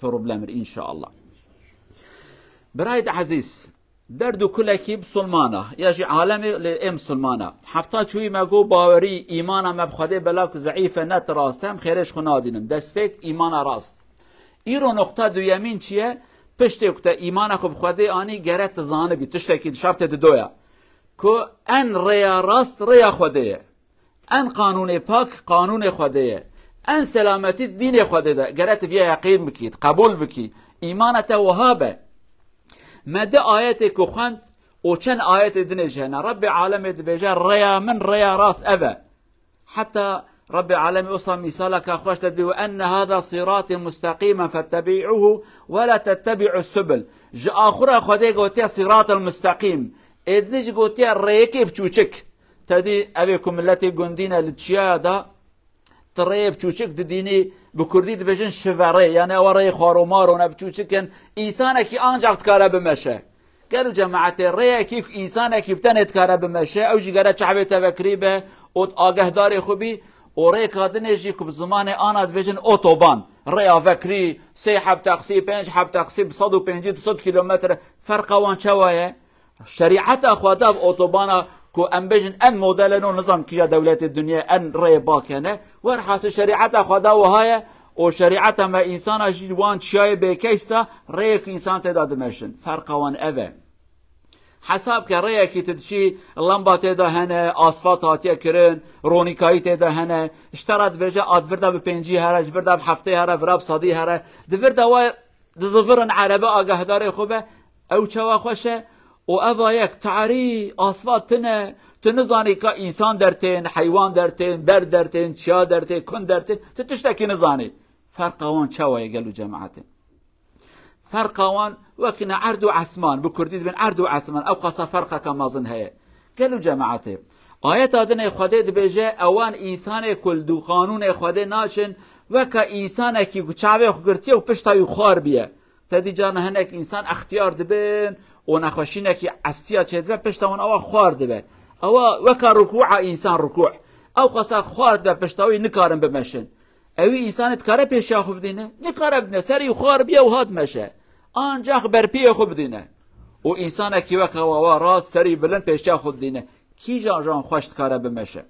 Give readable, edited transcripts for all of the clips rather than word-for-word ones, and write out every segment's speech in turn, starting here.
بروبلمر إن شاء الله. برايد عزيز دردو كلكي بسلمانه يجي عالمي لإم سلمانه حفتا شوي مگو باوري إيمانا مبخده بلاك ضعيفه نت راستم خيرش خنادينم دستفك إيمانا راست إيرو نقطة دو يمين چيه پشت وقت إيمانا خو بخده آني گرت زانه بي تشتكي شرط دويا كو ان ريا راست ريا خوده ان قانون پاك قانون خوده ان سلامتي دين خوده ده گرت بيا يقين بكيت قبول بكي إيمانته وهابه مدى آياتي كو خند و چن آيات دنجهنا رب عالمي دبيجا ريا من ريا راست أبا حتى رب العالمين وصل مثالك أخوش تدبي وأن هذا صراط مستقيما فاتبعوه ولا تتبعوا السبل جاء آخر أخوة قوتي صراط المستقيم إذنش قوتي ريكي بچوچك تدي أبيكم التي قندين لتشيادا تري بچوچك دديني بكردي دبيجن شفري يعني وري خارومارون بچوچكن إنسانك أنجاق تكارا بمشي قالوا جماعة ريكي إنسانك بتنت كارا بمشي أو جي قرأت شعبي تفكري به وط آگه داري خوبي وريك هادنجي كب زمان آنات بيجن أوتوبان ريا فكري سي حب تقسي بنج حب تقسي بصدو بنجي 200 كيلومتر فرق وان شوايه شريعة أخواتا بأوتوبانا كو أم بيجن أن موديلنو نظام كيا دولة الدنيا أن ري باكنه ورحاس شريعة أخواتا وهاي وشريعة ما إنسان جيوان شاي بكيستا ريك إنسان تداد مشن فرق وان أبا حساب كريه كي تدشي اللمبة تدا هنا أصفات هاتيا كرن رونيكاي تدا هنا اشترت بجا أدفردا ببنجي هرا جبردا بحفتي هرا براب صدي هرا دفردا واي دزفرن عربة آگه داري خوبه أو چوا خوشه و أفايك تعري أصفات تنزاني كا إنسان درتين حيوان درتين بر درتين چيا درتين كن درتين تتشتكي نزاني فرق وان چوا يقلو جماعتين فرق وان وكنا عرض عسمان بكردي بين عرض عسمان او قصا فرقه كما ظن هي قالوا جماعته آيات هذين خدي بيجا اوان انسان كل دو قانون خدي ناشن وكا انسان كي چاوي خغرتي او پشتا خار بيه تدي جان هنك انسان اختيار دبن ونخوشينه كي استيا چدوا پشتا اون او خار دبه او وكا ركوع انسان ركوع او قصا خار ده پشتاوي نكارن بمشن اوي انسان تكاره پیش خوب دينه نكاره بدنه سري خار بيه وهاد مشه آنجا بر پی خوب دینه و انسان کی وقت و راست سری بلند پیش خود دینه کی جان خوشت کاره بمشه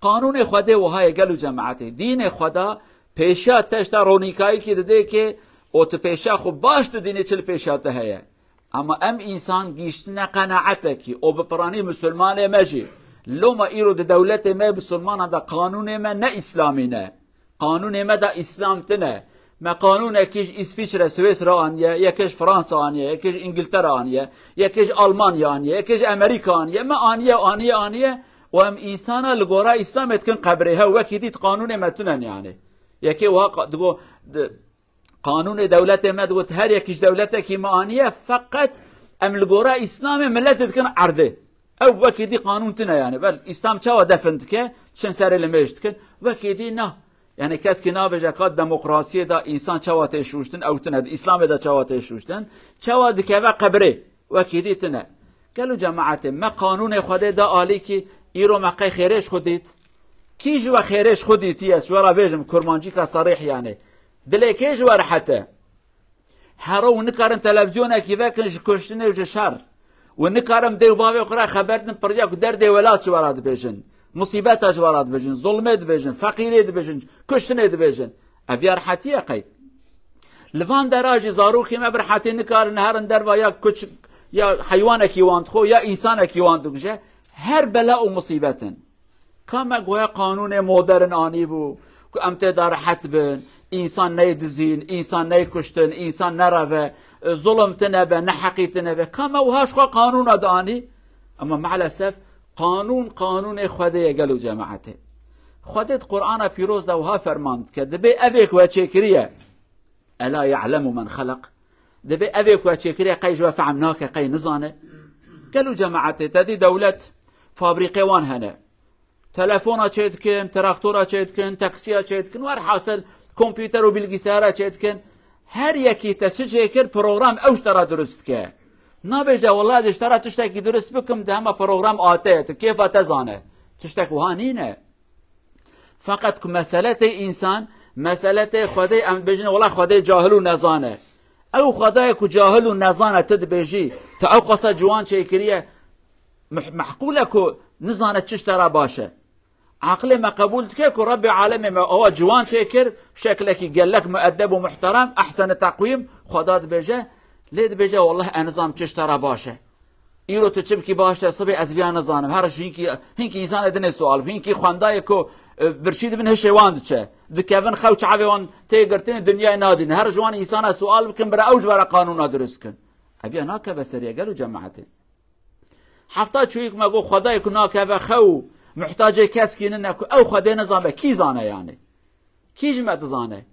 قانون خدا و های گلو جماعت دین خدا پیشا تشت رونیکایی کی دده که او تو پیشا خوب باش تو دینه چل پیشا ته هيا اما ام انسان گیشتنه قناعت کی او بپرانی مسلمان ماجی لو ما ایرو د دولت ما مسلمان دا قانون ما نه اسلامی نه قانون ما دا اسلام تنه ما قانون يكيش إسفيتشرا سويسرا آنية يكيش فرنسا آنية يكيش إنجلترا آنية يكيش ألمانيا آنية يكيش أمريكا آنية ما آنية وهم إنسانا لغورا إسلام يتكن قبرها وكيديت قانون ما تنن يعني يكي وها دقو قانون دولة ما دقو هر يكيش دولتك ما آنية فقط أم لغورا إسلام ملت يتكن عرضه أو وكيدي قانون تنا يعني بل إسلام چاوا دفنتك شن سر لمجتكن وكيدي نه يعني كاس كنا بجاكات ديمقراطية دا إنسان چوا تشوشتن أو تند إسلام دا چوا تشوشتن چوا دكوا قبره وكيدي تنا قالوا جماعة ما قانون خده دا آلي كي إيرو مقاي خيرش خديت كي جوا خيرش خديت يس ورا بيجم كرمانجي كصريح يعني دلي كي جوا رحته هرو نكارن تلفزيون كيفا كنج كشتنه وجه شر ونكارم دي بابي وقرا خبرتن برياك درد ولات شو وراد بيجن مصيبات اجوارات بجن ظلمات بجن فقيرات بجن كشتنات بجن ابيار حتيه قي لفان دراجي زاروخي ما برحتي نكار نهار دربا يا كش يا حيوانك يوانت خو يا انسانك يوانت جه هر بلاء ومصيبه كما قوي قانون مودرن اني بو امت دار حتبن انسان نيدزين انسان نيكشتن انسان نرفه ظلم تنبه نحقي تنبه كما وهاش قانون اداني اما مع الاسف قانون خدا قالوا جماعته خدت قرآن بيروز دوها فرماند كدبي أبيك وشكرية ألا يعلم من خلق دبي أبيك وشكرية قي جوا فعمناك قي نزانه قالوا جماعته تدي دولة فابريقي وان هنا تلفونا چيتكن تراكتورا چيتكن تاكسيا چيتكن ور حاصل كمبيوتر وبالجسارة چيتكن هر يكي تشكر بروغرام اوش ترى درست كه نابجا والله اشترى تشتكي درس بكم ده ما بروغرام آتيت كيف تزانه تشتكوا هانينه فقط مسألة إنسان مسئله خدای ام بجن والله خدای جاهل و نزانه او خدای کو جاهل و نزانه تد بجی تا او قصه جوان چه کریه معقوله کو نزانه چش ترا باشه عقل ما قبول که کو رب عالم ما هو جوان چه کر شکلکی گلک مؤدب و محترم احسن تقویم خدا بجه لید بجه والله انظام چش ترا باشه ایرو تو چه کی باشه صبح از ویا نزانم هر شی هینکی انسان ادنه سوال هینکی خواندای کو برشید من هشواند چه دکون خو چاوان تیگرتن دنیا نادین هر جوان انسان سوال بکن برا اوج برا قانون درست کن ابي ناكه بسريه قالوا جماعتي حفتا چويك ما گو خدای کو ناكه خو محتاج كسكين نكو او خدای نظام کی زانه يعني کی جمت زانه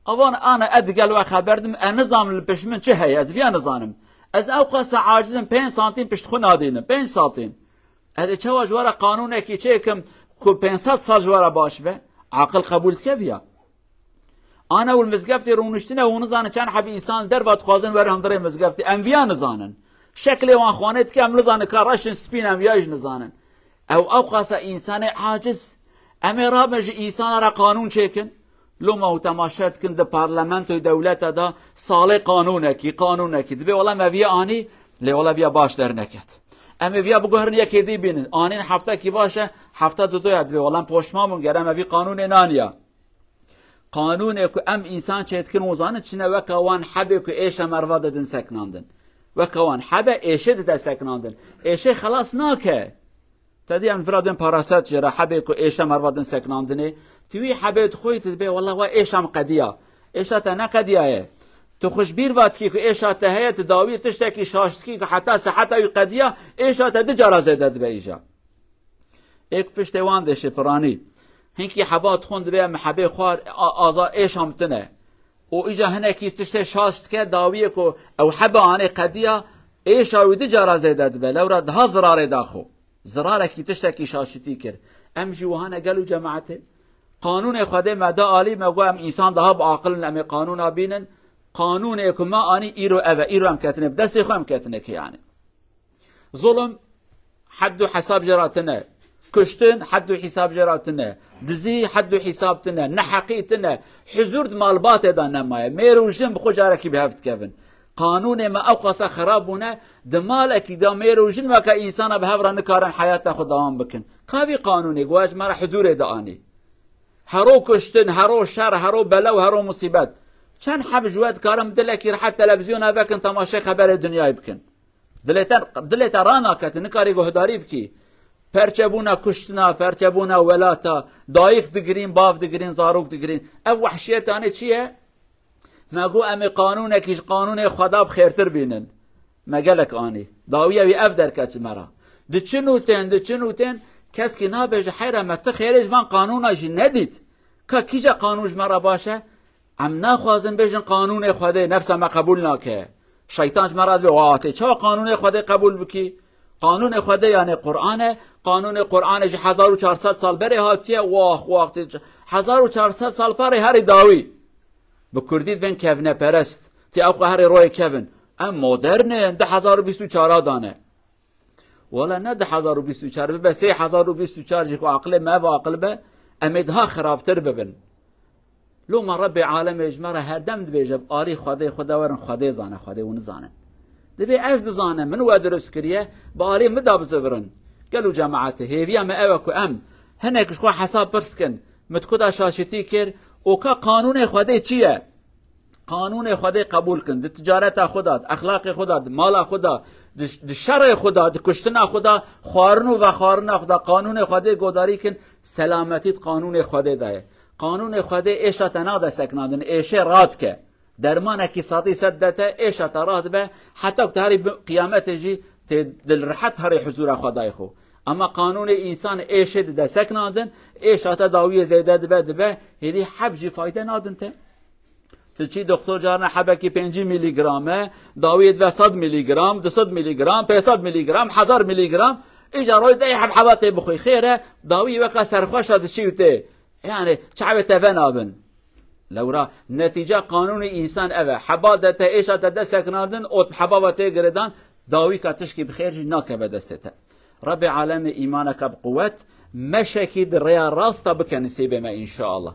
اوان انا ادقل و خبردم نظام البشمن چه هي از ويا نظامم از اوقاس عاجزم 5 سانتیم پشت خو نادینم 5 سانتیم هذا چواج ورا قانونه کی چيكم كل 500 سال جوارا باش به عقل قبول كيفيا انا والمزقفتي رونشتنا ونزان كان حبي انسان دربات خوازن ورهم دري مزقفتي انبياء نزانن شكلي وان خوانت كم نزان كراشن سبين انبياء نزانن او اوقاس انسان عاجز اما رابج انسان را قانون چيكن لو ما تماشات كن د پارلمانت و دولت دا سال قانونك دبي والله ما بيا اني لي والله بيا باش در نكت اما بیا بگوهرن یکی دی بینن آنین هفته کی باشه هفته دو یاد به ولن پشمامون گرم اوی قانون نانیا قانون کو ام انسان چتکن وزان چنه وکوان حبه کو ایش مروا ددن سکناندن وکوان حبه ایش دد سکناندن ایش خلاص ناکه تدی انفرادن پاراست جرا حبه کو ایش مروا ددن سکناندنه توی حبه خویت به والله و ایشم قدیا ایشتا نه قدیه تو خوشبیر وقت کی که ایشات هیت داوی تشتکی شاشتکی که حتی صحت ای قدیا ایشات دجارا زدد به ایجا یک پشتوان دشه پرانی هنکی حبات خوند به محبه خوار آزا ایشام تنه او ایجا هنکی تشت شاشت که داوی کو او حبه آنه قدیا ایشا و دجارا زدد به لورا ده زرار داخو زرار کی تشتکی شاشتی کر ام جوهانه قالوا جماعته قانون خدا مدا عالی مگو ام انسان ده با عقل ام قانون بینن قانون اكما اني ايرو ام كاتنه بدس خو ام كاتنه يعني ظلم حد حساب جراتنا كشتن حد حساب جراتنا دزي حد حسابتنا نحقيتنا حزور مالبات دانا ما ميروجن بخو جاركي بهفت كفن قانون ما اوقص خرابنا دمالك دا ميروجن ما كانسان بهبر نكارن حياته خو دوام بكن كافي قانوني گواج مر حضور داني هرو كشتن هرو شر هرو بلو هرو مصيبت چند حب جواد کارم دلکی راحت تلویزیون بکن تماشای خبر دنیای بکن دلت رانا کت نکاری گهداری بکی پرچبونا کشتنا پرچبونا ولاتا دایک دگرین باف دگرین زاروک دگرین او وحشیت آنه چیه مگو امی قانونه کش قانون خدا بخیرتر بینن مگلک آنی داوی اوی اف در کچ مرا دچنوتن کس که نابج حیره مت خیرج من قانونا جی ندید که کیجا قانونج مرا باشه ام نخوازن بجن قانون خدا نفس ما قبول نکه شیطان مراد به واته چه قانون خدا قبول بکی قانون خدا یعنی قانون قرآن 1400 سال بره هاتیه وقت 1400 سال پر هر داوی به کردی بن کevne پرست تی اوقع هر روی کevن ام مدرن 2024 دانه ولا نه 2024 به 3024 جو عقل ما و عقل به امدها خرابتر ببن لو ما رب عالم اجمره هر دم دبیجه آری خدا ورن خدا زانه خدا اون زانه دبی از دزانه من و درست کریه با آری مداب زورن قالوا جماعته هیویا ما اوکو ام هنک شو حساب برسکن متکدا شاشتی کر او کا قانون خدا چیه قانون خدا قبول کن د تجارت خدا اخلاق خدا مال خدا د شرع خدا د کشتن خدا خارنو خدا قانون خدا گوداری کن سلامتیت قانون خدا ده قانون خدا ایشا تناده سکنادن ایشه راد که درمان اکیساتی سدته ایشا تراد به حتی که هری قیامت جی دل رحت هری حضور خدای خو اما قانون انسان ایشه ده سکنادن ایشا تا داوی زیده به هری حب جی فایده نادن ته چی دکتر جان حبکی 5 میلی گرمه داوی 200 میلی گرم 200 میلی گرم 500 میلی گرم 1000 میلی گرم اجازه ده حبات بخوی خیره داوی وقت سرخوش داد چیوته يعني شعب تفنابن لورا نتيجة قانون إنسان أبا حبادة إيشا تدسك نادن أو حبابة جردان داوي كتشكي بخير جناك بدستها رب العالم إيمانك بقوة مشاكل ريا راستا بك نسيب ما إن شاء الله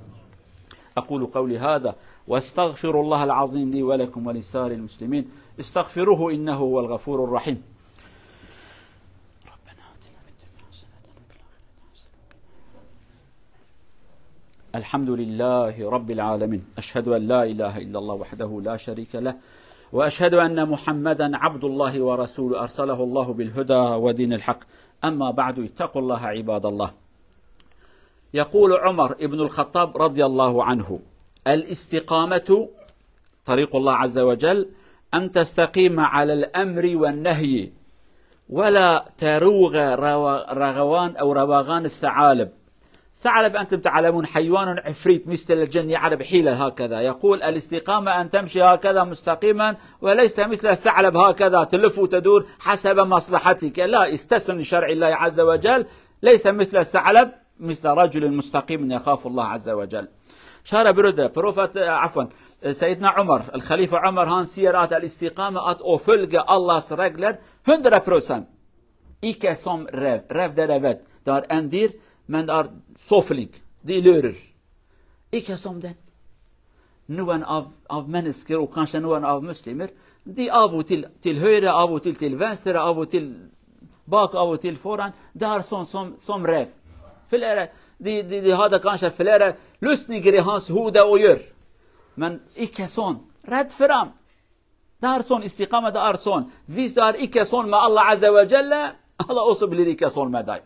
أقول قولي هذا واستغفر الله العظيم لي ولكم ولسائر المسلمين، استغفروه إنه هو الغفور الرحيم. الحمد لله رب العالمين، أشهد أن لا إله إلا الله وحده لا شريك له، وأشهد أن محمدا عبد الله ورسوله أرسله الله بالهدى ودين الحق. أما بعد، اتقوا الله عباد الله. يقول عمر ابن الخطاب رضي الله عنه: الاستقامة طريق الله عز وجل أن تستقيم على الأمر والنهي ولا تروغ رغوان أو روغان الثعالب. ثعلب أنتم تعلمون حيوان عفريت مثل الجن يعرف حيلة هكذا. يقول الاستقامة أن تمشي هكذا مستقيما وليس مثل الثعلب هكذا تلف وتدور حسب مصلحتك، لا، استسلم لشرع الله عز وجل. ليس مثل الثعلب، مثل رجل مستقيم يخاف الله عز وجل. شارع برده بروفت عفوا سيدنا عمر الخليفة عمر هان سيرات الاستقامة ات اوفلگ الله رجلر 100%. إيكا سوم رف درفت دار اندير men är såflig, de lurer. Ikke som den. Noen av mennesker, og kanskje noen av muslimer, de av og til høyre, av og til venstre, av og til bak, av og til foran. Det er sånn som rev. Flere, de hadde kanskje flere løsninger i hans hode å gjøre. Men ikke sånn. Redd for ham. Det er sånn, istiqama, det er sånn. Hvis det er ikke sånn med Allah Azza wa Jalla, Allah også blir ikke sånn med deg.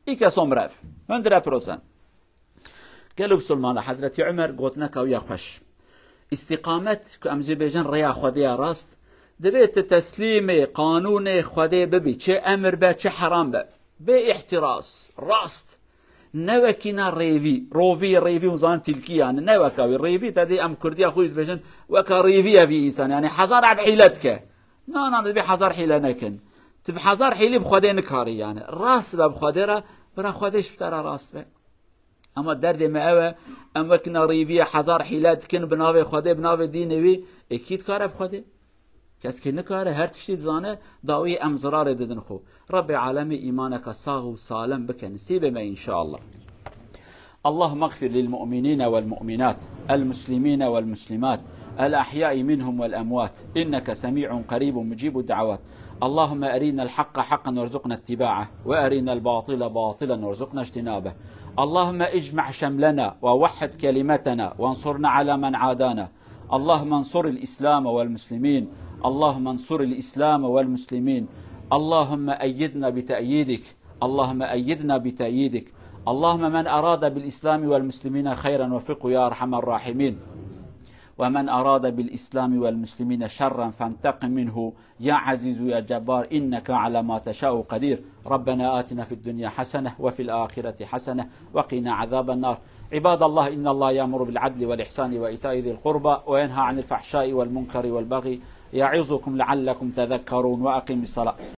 إيكا صومراف 100%. قالوا بسلمان حضرة عمر قوتناك ويا خش استقامت كأمزبيجان ريا خديا راست دبيت تسليمي قانوني خدي ببي چه أمر با چه حرام با باحتراس راست نوكينا ريفي وزان تلكي يعني نوكاوي ريفي تدي أم كرديا خويز بيجان وكا ريفي في إنسان يعني حزار عب حيلتك نا دبي حزار حيلة نكن تب حزار حيلي بخوده نكاري يعني راست بخوده برا خودش بترى راست به. اما درد ما اوه اما كنا ريفيا حزار حيلات كن بناوي خوده بناوي دينوي اكيد كاره بخوده کس که نکاره هر تشتید زانه داوی ام ضرار ددن خو. رب عالمي ايمانك صاغ وسالم بك نسيب ما ان شاء الله. اللهم اغفر للمؤمنين والمؤمنات المسلمين والمسلمات الأحياء منهم والأموات إنك سميع قريب مجيب الدعوات. اللهم أرينا الحق حقا وارزقنا اتباعه وأرينا الباطل باطلا وارزقنا اجتنابه. اللهم اجمع شملنا ووحد كلمتنا وانصرنا على من عادانا. اللهم انصر الإسلام والمسلمين. اللهم انصر الإسلام والمسلمين. اللهم أيدنا بتأييدك. اللهم أيدنا بتأييدك. اللهم من أراد بالإسلام والمسلمين خيرا وفقه يا أرحم الراحمين، ومن أراد بالإسلام والمسلمين شرا فانتقم منه يا عزيز يا جبار إنك على ما تشاء قدير. ربنا آتنا في الدنيا حسنة وفي الآخرة حسنة وقنا عذاب النار. عباد الله إن الله يأمر بالعدل والإحسان وإيتاء ذي القربى وينهى عن الفحشاء والمنكر والبغي يعظكم لعلكم تذكرون وأقم الصلاة.